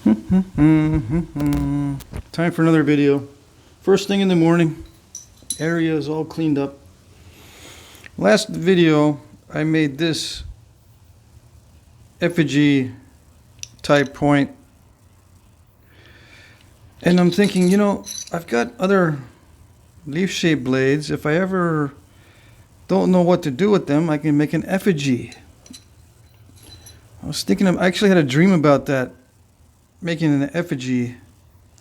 Time for another video. First thing in the morning, area is all cleaned up. Last video I made this effigy type point, and I'm thinking, you know, I've got other leaf shaped blades. If I ever don't know what to do with them, I can make an effigy. I was thinking, I actually had a dream about that, making an effigy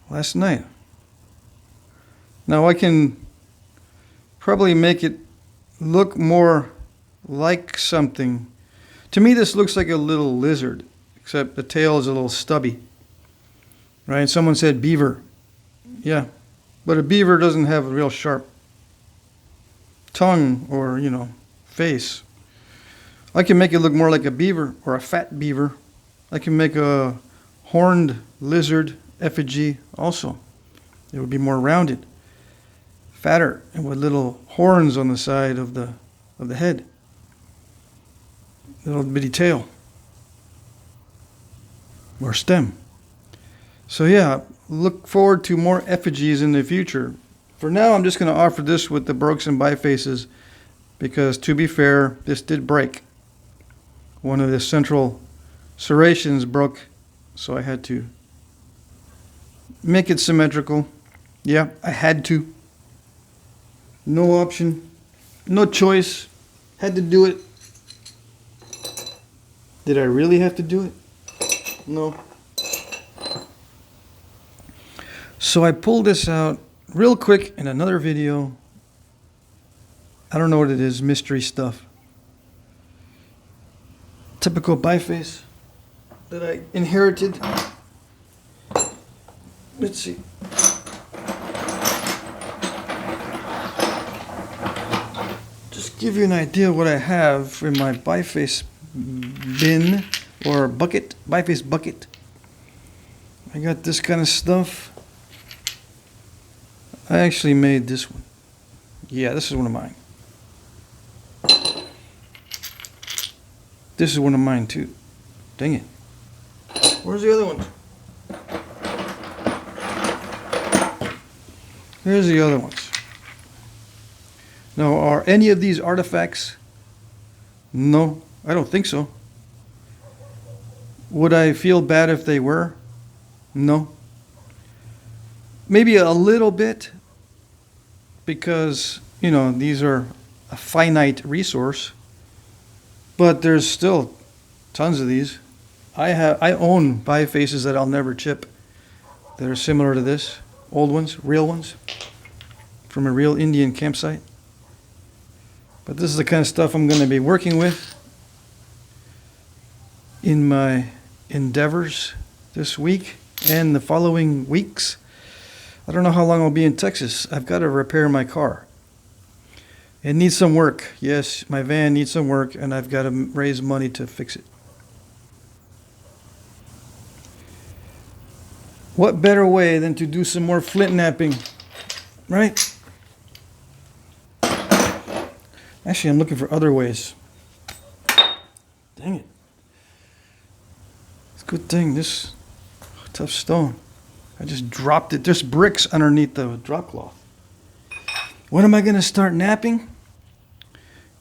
last night. Now I can probably make it look more like something. To me, this looks like a little lizard, except the tail is a little stubby. Right? Someone said beaver. Yeah, but a beaver doesn't have a real sharp tongue or, you know, face. I can make it look more like a beaver or a fat beaver. I can make a horned lizard effigy also. It would be more rounded, fatter, and with little horns on the side of the head. Little bitty tail or stem. So yeah, look forward to more effigies in the future. For now, I'm just going to offer this with the brokes and bifaces because, to be fair, this did break. One of the central serrations broke, so I had to make it symmetrical. Yeah, I had to. No option, no choice. Had to do it. Did I really have to do it? No. So I pulled this out real quick in another video. I don't know what it is, mystery stuff. Typical biface that I inherited. Let's see. Just give you an idea of what I have in my biface bin or bucket, biface bucket. I got this kind of stuff. I actually made this one. Yeah, this is one of mine. This is one of mine too. Dang it. Where's the other one? Here's the other ones. Now, are any of these artifacts? No, I don't think so. Would I feel bad if they were? No. Maybe a little bit, because, you know, these are a finite resource. But there's still tons of these. I own bifaces that I'll never chip that are similar to this. Old ones, real ones, from a real Indian campsite. But this is the kind of stuff I'm going to be working with in my endeavors this week and the following weeks. I don't know how long I'll be in Texas. I've got to repair my car. It needs some work. Yes, my van needs some work, and I've got to raise money to fix it. What better way than to do some more Flintknapping, right? Actually, I'm looking for other ways. Dang it. It's a good thing, this tough stone. I just dropped it. There's bricks underneath the drop cloth. When am I going to start napping?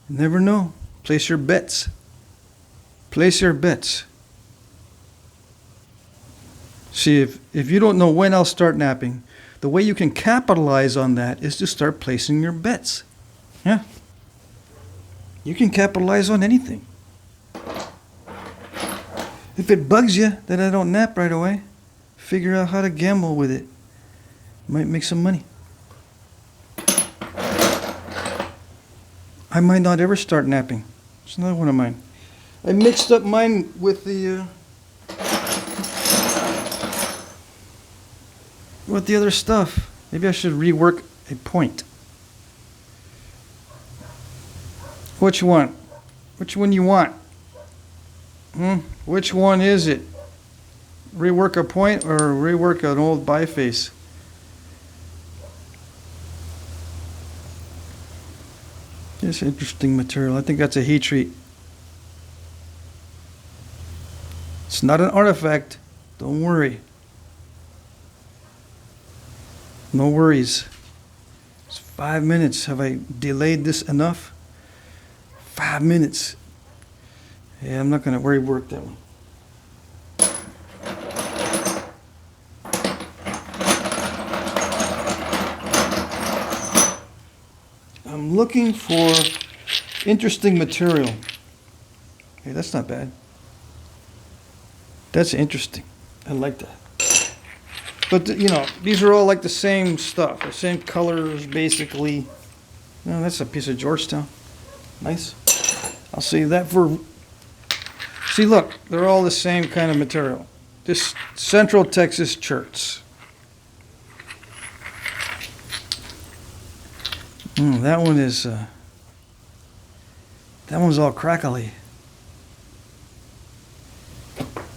Never know. Place your bets. Place your bets. See, if you don't know when I'll start napping, the way you can capitalize on that is to start placing your bets. Yeah. You can capitalize on anything. If it bugs you that I don't nap right away, figure out how to gamble with it. Might make some money. I might not ever start napping. It's another one of mine. I mixed up mine with the other stuff. Maybe I should rework a point. Which one? Which one you want? Which one is it? Rework a point or rework an old biface? It's interesting material. I think that's a heat treat. It's not an artifact. Don't worry. No worries. It's 5 minutes. Have I delayed this enough? 5 minutes. Yeah, I'm not going to rework that one. I'm looking for interesting material. Hey, that's not bad. That's interesting. I like that. But, you know, these are all like the same stuff. The same colors, basically. Oh, that's a piece of Georgetown. Nice. I'll save that for... See, look. They're all the same kind of material. This Central Texas shirts. That one is... that one's all crackly.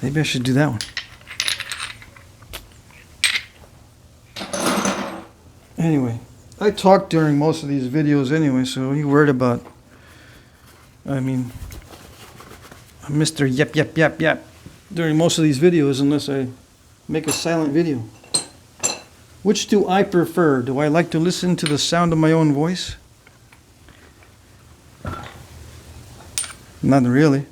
Maybe I should do that one. Anyway, I talk during most of these videos anyway, so you worried about... I mean, I'm Mr. Yep, yep, yep, yep during most of these videos unless I make a silent video. Which do I prefer? Do I like to listen to the sound of my own voice? Not really.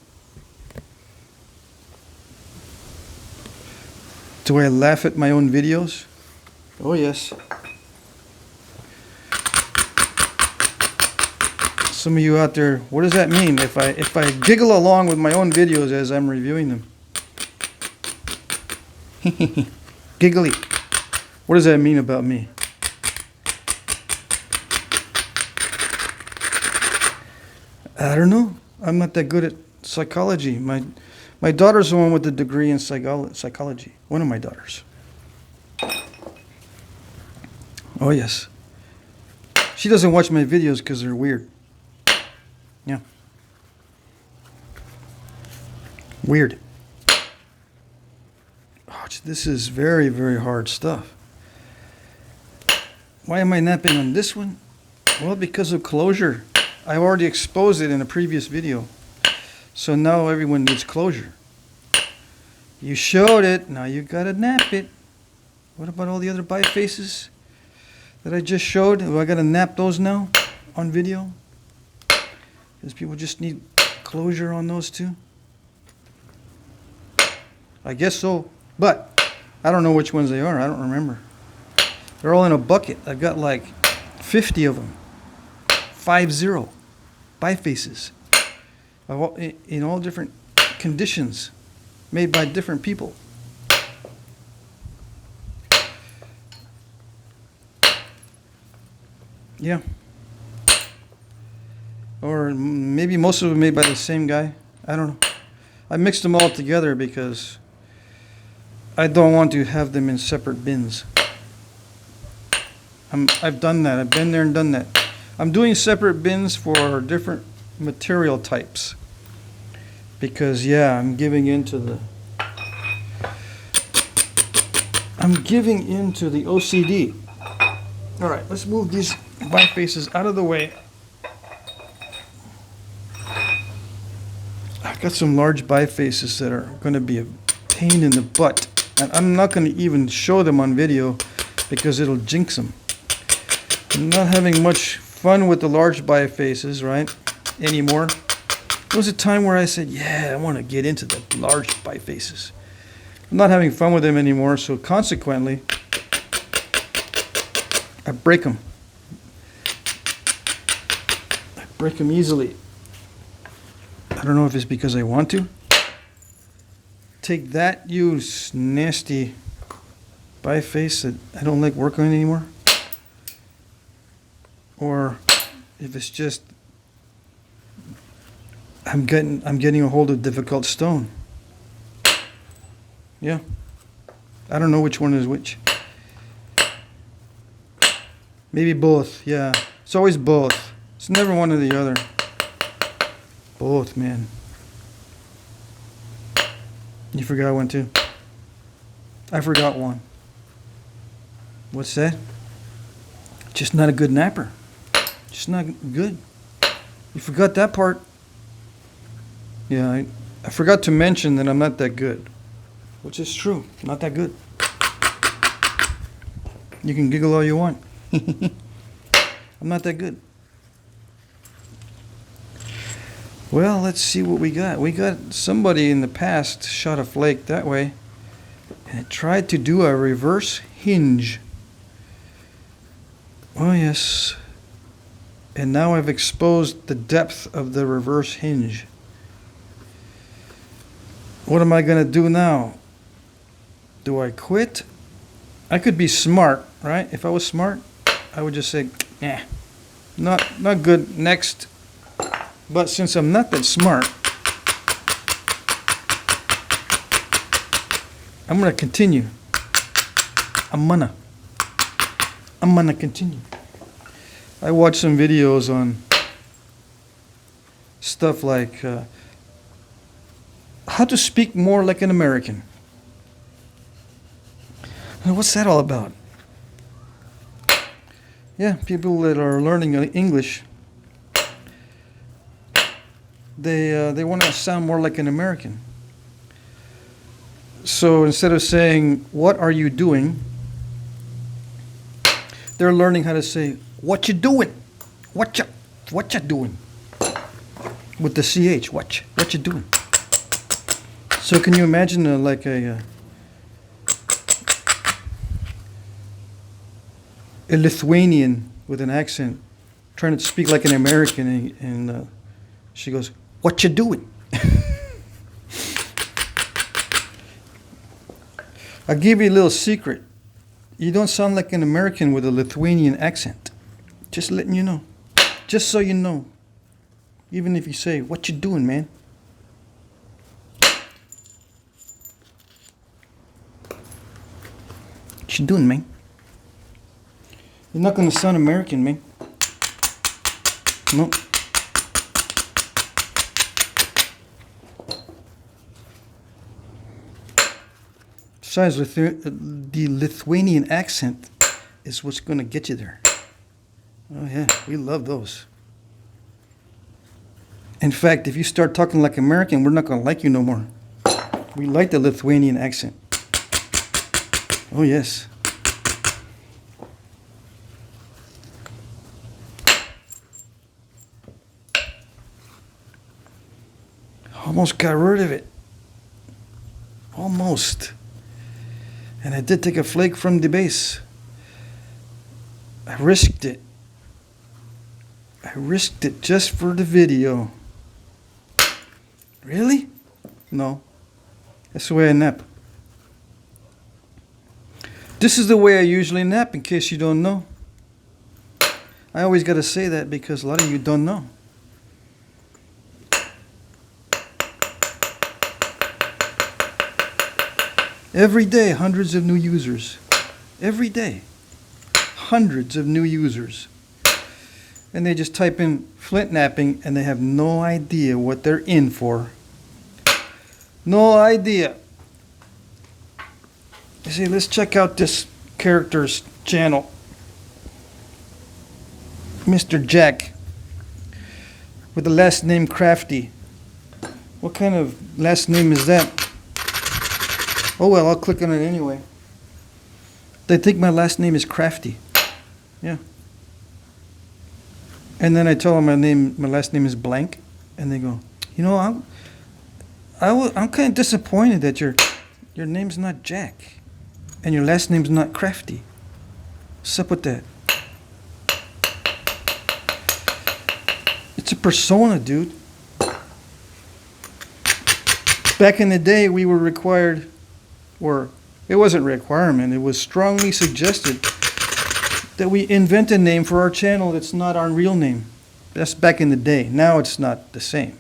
Do I laugh at my own videos? Oh yes. Some of you out there, what does that mean if I giggle along with my own videos as I'm reviewing them? Giggly. What does that mean about me? I don't know. I'm not that good at psychology. My daughter's the one with the degree in psychology. One of my daughters. Oh yes. She doesn't watch my videos because they're weird. Yeah. Weird. Oh, this is very, very hard stuff. Why am I napping on this one? Well, because of closure. I already exposed it in a previous video. So now everyone needs closure. You showed it, now you gotta nap it. What about all the other bifaces that I just showed? Do I gotta nap those now on video? Because people just need closure on those too? I guess so, but I don't know which ones they are. I don't remember. They're all in a bucket. I've got like 50 of them. 50 bifaces. In all different conditions, made by different people. Yeah. Or maybe most of them made by the same guy. I don't know. I mixed them all together because I don't want to have them in separate bins. I've done that. I've been there and done that. I'm doing separate bins for different material types. Because, yeah, I'm giving into the OCD. All right, let's move these bifaces out of the way. I've got some large bifaces that are going to be a pain in the butt. And I'm not going to even show them on video because it'll jinx them. I'm not having much fun with the large bifaces, right, anymore. There was a time where I said, yeah, I want to get into the large bifaces. I'm not having fun with them anymore, so consequently, I break them. I break them easily. I don't know if it's because I want to. Take that, you nasty biface that I don't like working on anymore. Or if it's just I'm getting a hold of difficult stone. Yeah. I don't know which one is which. Maybe both, yeah. It's always both. It's never one or the other. Both, man. You forgot one too. I forgot one. What's that? Just not a good napper. Just not good. You forgot that part. Yeah, I forgot to mention that I'm not that good. Which is true. Not that good. You can giggle all you want. I'm not that good. Well, let's see what we got. We got somebody in the past shot a flake that way, and it tried to do a reverse hinge. Oh yes. And now I've exposed the depth of the reverse hinge. What am I going to do now? Do I quit? I could be smart, right? If I was smart, I would just say, nah, not good, next. But since I'm not that smart, I'm going to continue. I'm gonna continue. I watched some videos on stuff like how to speak more like an American. What's that all about? Yeah, people that are learning English, they want to sound more like an American. So instead of saying, "What are you doing?" they're learning how to say, "What you doing? What you doing?" With the CH, what you doing? So can you imagine a Lithuanian with an accent trying to speak like an American, and she goes, "What you doing?" I'll give you a little secret. You don't sound like an American with a Lithuanian accent. Just letting you know. Just so you know. Even if you say, "What you doing, man?" What you doing, man? You're not going to sound American, man. No. Besides, the Lithuanian accent is what's going to get you there. Oh yeah, we love those. In fact, if you start talking like American, we're not going to like you no more. We like the Lithuanian accent. Oh yes. Almost got rid of it. Almost. And I did take a flake from the base. I risked it. I risked it just for the video. Really? No. That's the way I nap. This is the way I usually nap, in case you don't know. I always got to say that because a lot of you don't know. Every day, hundreds of new users. Every day, hundreds of new users. And they just type in Flintknapping and they have no idea what they're in for. No idea. You see, let's check out this character's channel. Mr. Jack, with the last name Crafty. What kind of last name is that? Oh well, I'll click on it anyway. They think my last name is Crafty. Yeah. And then I tell them my last name is blank, and they go, "You know, I'm kind of disappointed that your name's not Jack, and your last name's not Crafty. What's up with that?" It's a persona, dude. Back in the day, we were required, or it wasn't a requirement, it was strongly suggested that we invent a name for our channel that's not our real name. That's back in the day. Now it's not the same.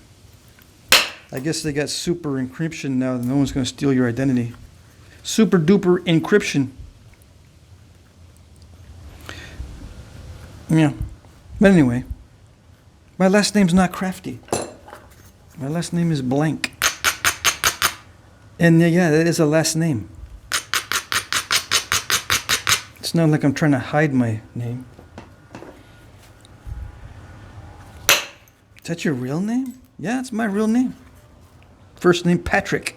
I guess they got super encryption now that no one's going to steal your identity. Super duper encryption. Yeah. But anyway, my last name's not Crafty. My last name is blank. And yeah, that is a last name. It's not like I'm trying to hide my name. Is that your real name? Yeah, it's my real name. First name Patrick.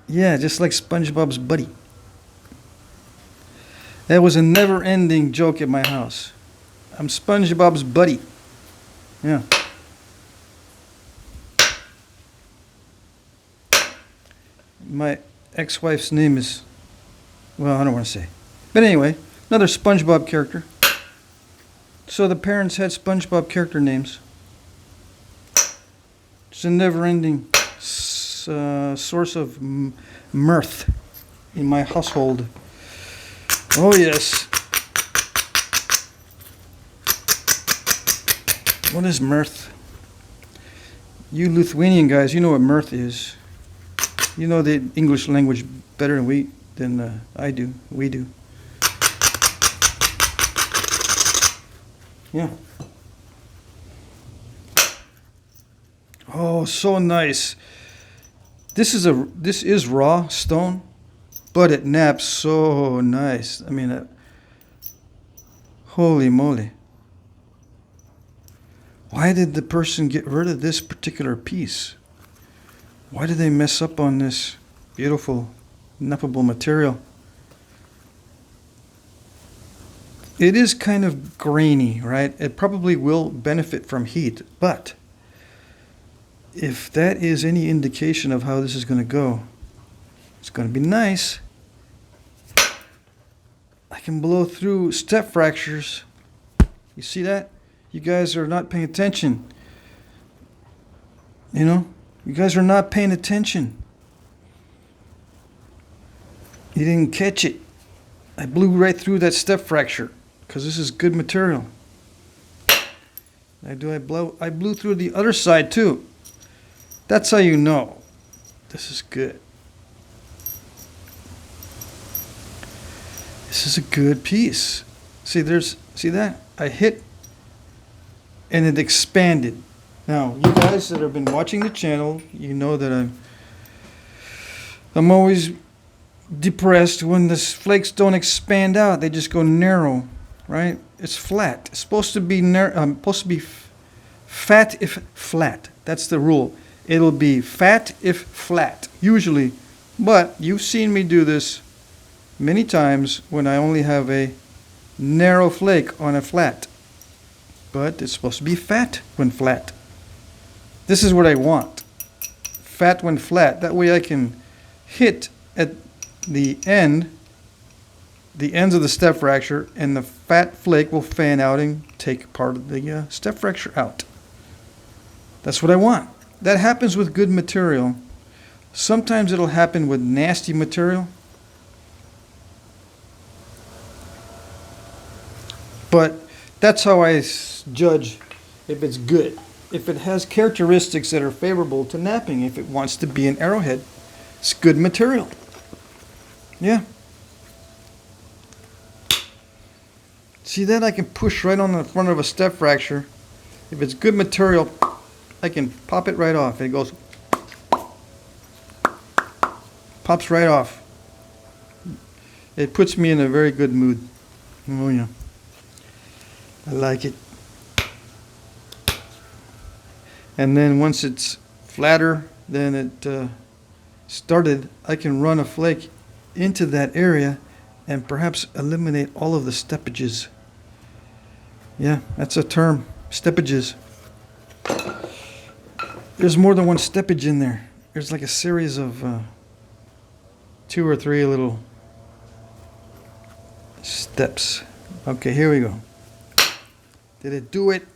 Yeah, just like SpongeBob's buddy. That was a never-ending joke at my house. I'm SpongeBob's buddy. Yeah. My ex-wife's name is, well, I don't want to say. But anyway, another SpongeBob character. So the parents had SpongeBob character names. It's a never-ending source of mirth in my household. Oh yes. What is mirth? You Lithuanian guys, you know what mirth is. You know the English language better than I do. We do. Yeah. Oh, so nice. This is raw stone, but it naps so nice. I mean, holy moly. Why did the person get rid of this particular piece? Why did they mess up on this beautiful knappable material? It is kind of grainy, right? It probably will benefit from heat, but if that is any indication of how this is going to go, it's going to be nice. I can blow through step fractures. You see that? You guys are not paying attention. You know? You guys are not paying attention. You didn't catch it. I blew right through that step fracture because this is good material. I blew through the other side too. That's how you know this is good. This is a good piece. See that? I hit and it expanded. Now, you guys that have been watching the channel, you know that I'm always depressed when the flakes don't expand out. They just go narrow, right? It's flat. It's supposed to be fat if flat. That's the rule. It'll be fat if flat, usually. But you've seen me do this many times when I only have a narrow flake on a flat. But it's supposed to be fat when flat. This is what I want. Fat when flat. That way I can hit at the ends of the step fracture, and the fat flake will fan out and take part of the step fracture out. That's what I want. That happens with good material. Sometimes it'll happen with nasty material. But that's how I judge if it's good. If it has characteristics that are favorable to knapping, if it wants to be an arrowhead, it's good material. Yeah. See that? I can push right on the front of a step fracture. If it's good material, I can pop it right off. It goes, pops right off. It puts me in a very good mood. Oh yeah. I like it. And then once it's flatter than it started, I can run a flake into that area and perhaps eliminate all of the steppages. Yeah, that's a term, steppages. There's more than one steppage in there. There's like a series of 2 or 3 little steps. Okay, here we go. Did it do it?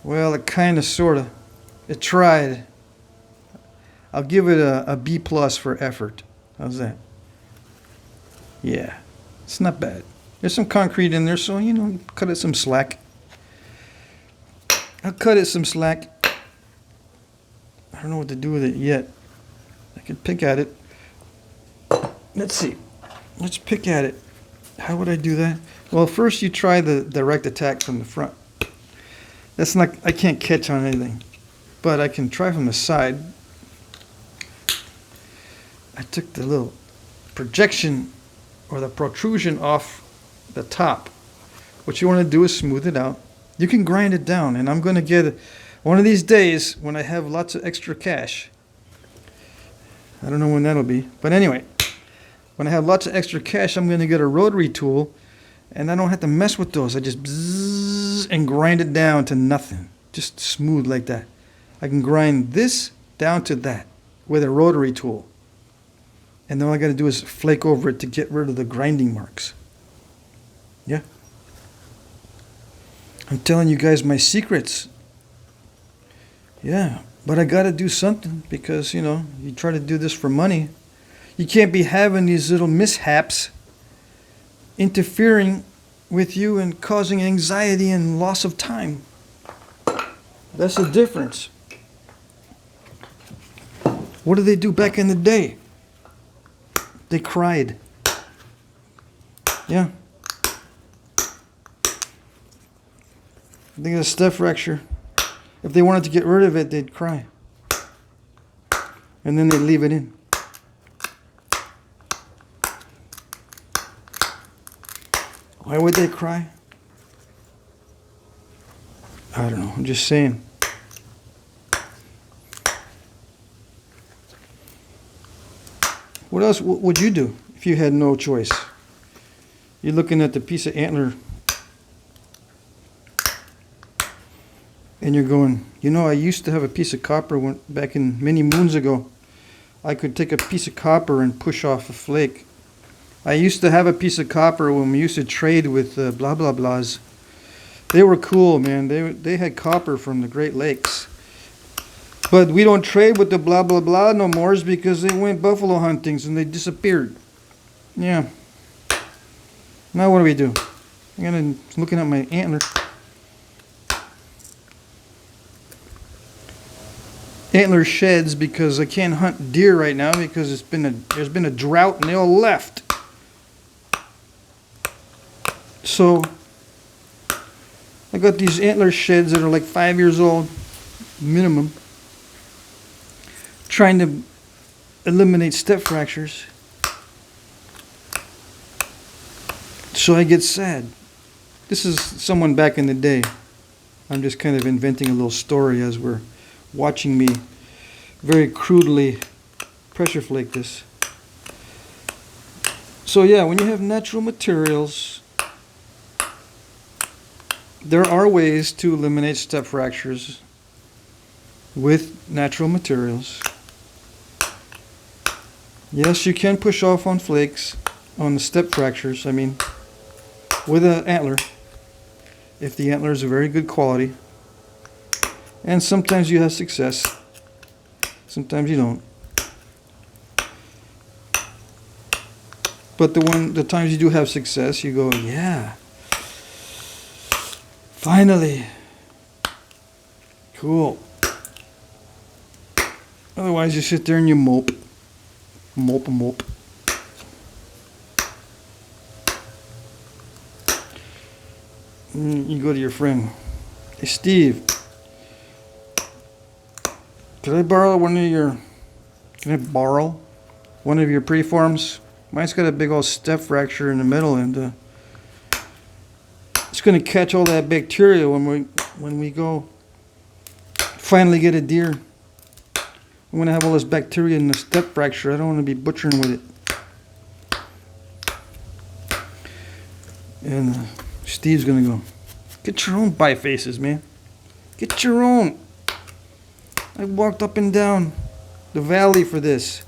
Well, it kind of, sort of. It tried. I'll give it a B+ for effort. How's that? Yeah, it's not bad. There's some concrete in there, so, you know, cut it some slack. I'll cut it some slack. I don't know what to do with it yet. I can pick at it. Let's see. Let's pick at it. How would I do that? Well, first you try the direct attack from the front. That's not, I can't catch on anything, but I can try from the side. I took the little projection or the protrusion off the top. What you want to do is smooth it out. You can grind it down, and I'm going to get one of these days when I have lots of extra cash. I don't know when that'll be, but anyway, When I have lots of extra cash, I'm going to get a rotary tool, and I don't have to mess with those. I just bzzz and grind it down to nothing. Just smooth like that. I can grind this down to that with a rotary tool. And then all I got to do is flake over it to get rid of the grinding marks. Yeah. I'm telling you guys my secrets. Yeah. But I got to do something because, you know, you try to do this for money. You can't be having these little mishaps interfering with you and causing anxiety and loss of time. That's the difference. What did they do back in the day? They cried. Yeah. Think of a step fracture. If they wanted to get rid of it, they'd cry. And then they'd leave it in. Why would they cry? I don't know. I'm just saying. What else would you do if you had no choice? You're looking at the piece of antler and you're going, you know, I used to have a piece of copper back in many moons ago. I could take a piece of copper and push off a flake. I used to have a piece of copper when we used to trade with blah blah blahs. They were cool, man. They had copper from the Great Lakes. But we don't trade with the blah blah blah no more because they went buffalo hunting and they disappeared. Yeah. Now what do? I'm looking at my antler. Antler sheds because I can't hunt deer right now because there's been a drought and they all left. So I got these antler sheds that are like 5 years old minimum, trying to eliminate step fractures. So I get sad. This is someone back in the day. I'm just kind of inventing a little story as we're watching me very crudely pressure flake this. So yeah, when you have natural materials, there are ways to eliminate step fractures with natural materials. Yes, you can push off on flakes, on the step fractures, I mean, with an antler, if the antler is a very good quality. And sometimes you have success, sometimes you don't. But the times you do have success, you go, yeah, finally, cool. Otherwise you sit there and you mope. Mope. You go to your friend. Hey Steve, can I borrow one of your preforms? Mine's got a big old step fracture in the middle and it's going to catch all that bacteria when we go finally get a deer. I'm going to have all this bacteria in the step fracture. I don't want to be butchering with it. And Steve's going to go, get your own bifaces, man. Get your own. I walked up and down the valley for this,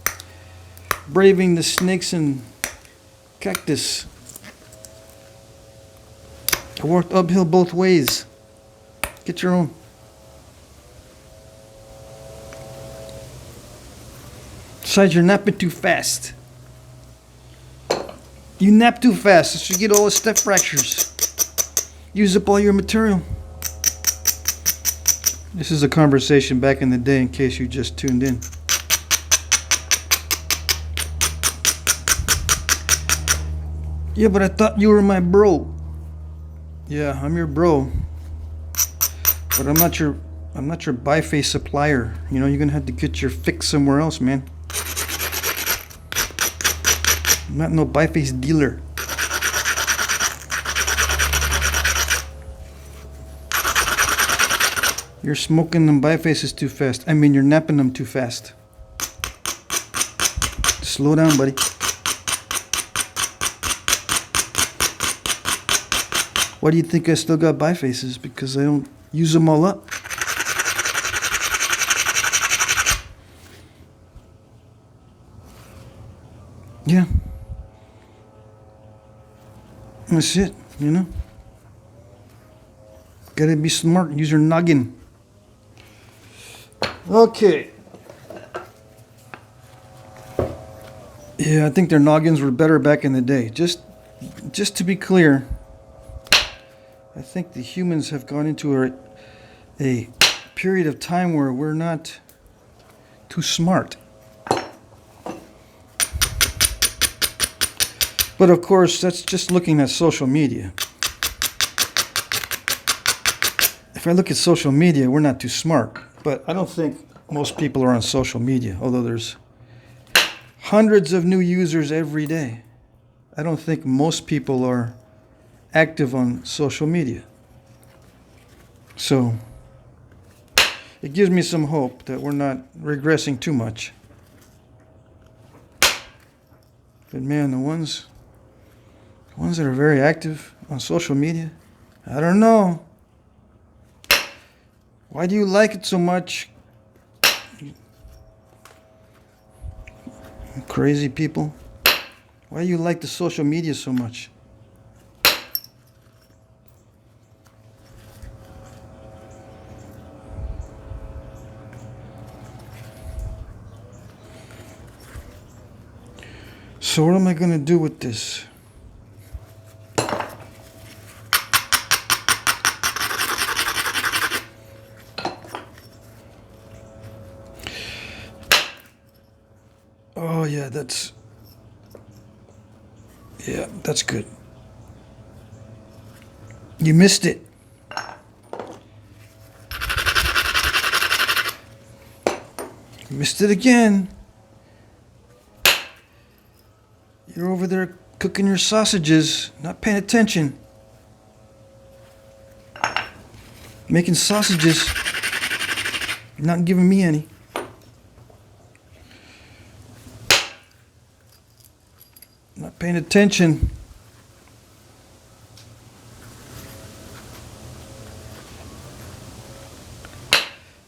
braving the snakes and cactus. I walked uphill both ways. Get your own. Besides, you're napping too fast. You nap too fast, so you get all the step fractures. Use up all your material. This is a conversation back in the day in case you just tuned in. Yeah, but I thought you were my bro. Yeah, I'm your bro. But I'm not your biface supplier. You know, you're gonna have to get your fix somewhere else, man. I'm not no biface dealer. You're smoking them bifaces too fast. I mean, you're napping them too fast. Slow down, buddy. Why do you think I still got bifaces? Because I don't use them all up. Yeah. That's it, you know? Gotta be smart, use your noggin. Okay. Yeah, I think their noggins were better back in the day. Just to be clear, I think the humans have gone into a period of time where we're not too smart. But of course, that's just looking at social media. If I look at social media, we're not too smart. But I don't think most people are on social media, although there's hundreds of new users every day. I don't think most people are active on social media. So it gives me some hope that we're not regressing too much. But man, the ones that are very active on social media, I don't know. Why do you like it so much? You crazy people. Why do you like the social media so much? So what am I going to do with this? Oh yeah, that's good. You missed it. You missed it again. You're over there cooking your sausages, not paying attention. Making sausages, not giving me any. Not paying attention.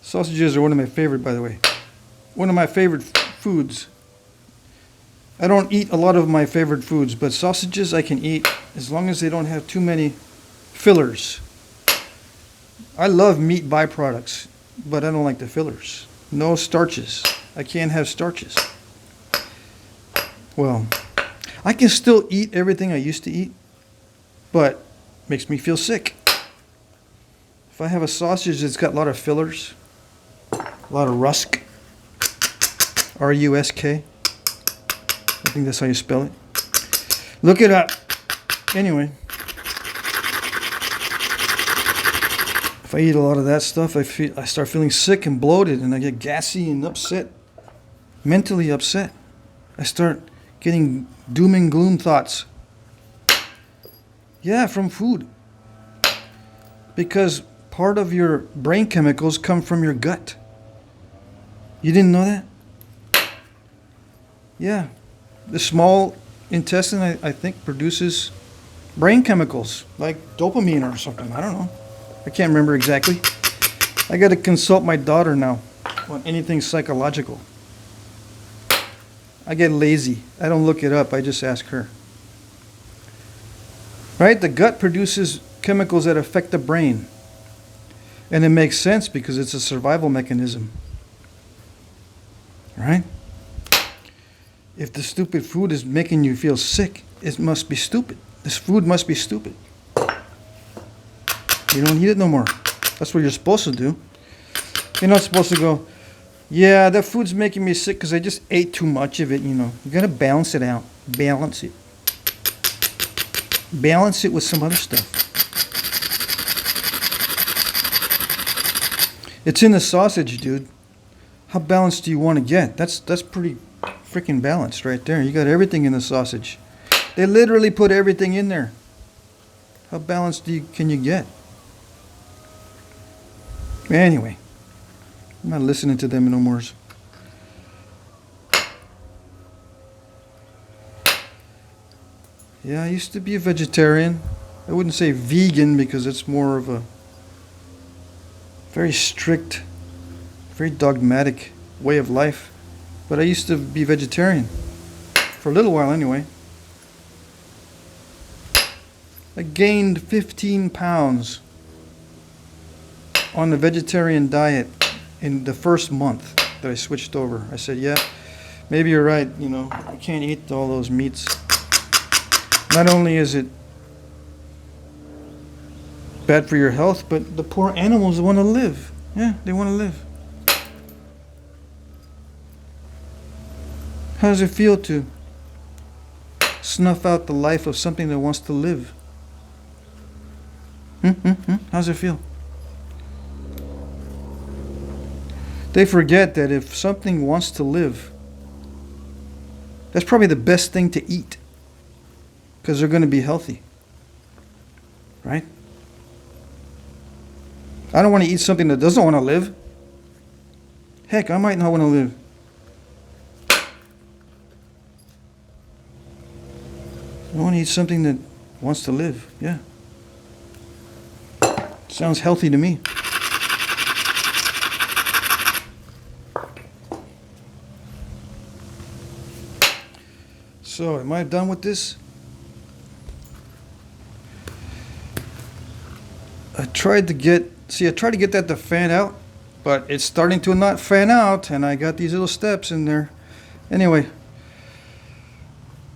Sausages are one of my favorite, by the way. One of my favorite foods. I don't eat a lot of my favorite foods, but sausages I can eat as long as they don't have too many fillers. I love meat byproducts, but I don't like the fillers. No starches. I can't have starches. Well, I can still eat everything I used to eat, but it makes me feel sick. If I have a sausage that's got a lot of fillers, a lot of rusk, R-U-S-K, I think that's how you spell it. Look it up. Anyway, if I eat a lot of that stuff, I start feeling sick and bloated, and I get gassy and upset, mentally upset. I start getting doom and gloom thoughts. Yeah, from food. Because part of your brain chemicals come from your gut. You didn't know that? Yeah. The small intestine, I think, produces brain chemicals, like dopamine or something. I don't know. I can't remember exactly. I got to consult my daughter now on anything psychological. I get lazy. I don't look it up. I just ask her. Right? The gut produces chemicals that affect the brain. And it makes sense because it's a survival mechanism. Right? If the stupid food is making you feel sick, it must be stupid. This food must be stupid. You don't eat it no more. That's what you're supposed to do. You're not supposed to go, yeah, that food's making me sick because I just ate too much of it, you know. You gotta balance it out. Balance it. Balance it with some other stuff. It's in the sausage, dude. How balanced do you want to get? That's pretty freaking balanced right there. You got everything in the sausage. They literally put everything in there. How balanced can you get? Anyway, I'm not listening to them no more. Yeah, I used to be a vegetarian. I wouldn't say vegan because it's more of a very strict, very dogmatic way of life. But I used to be vegetarian. For a little while anyway. I gained 15 pounds on the vegetarian diet in the first month that I switched over. I said, yeah, maybe you're right, you know, I can't eat all those meats. Not only is it bad for your health, but the poor animals want to live. Yeah, they want to live. How does it feel to snuff out the life of something that wants to live? How's it feel? They forget that if something wants to live, that's probably the best thing to eat, because they're going to be healthy, right? I don't want to eat something that doesn't want to live. Heck, I might not want to live. I want to eat something that wants to live. Yeah. Sounds healthy to me. So, am I done with this? I tried to get that to fan out, but it's starting to not fan out, and I got these little steps in there. Anyway,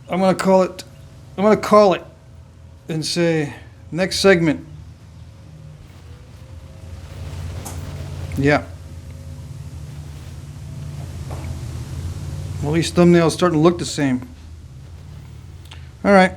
I'm gonna call it and say next segment. Yeah. Well, these thumbnails starting to look the same. All right.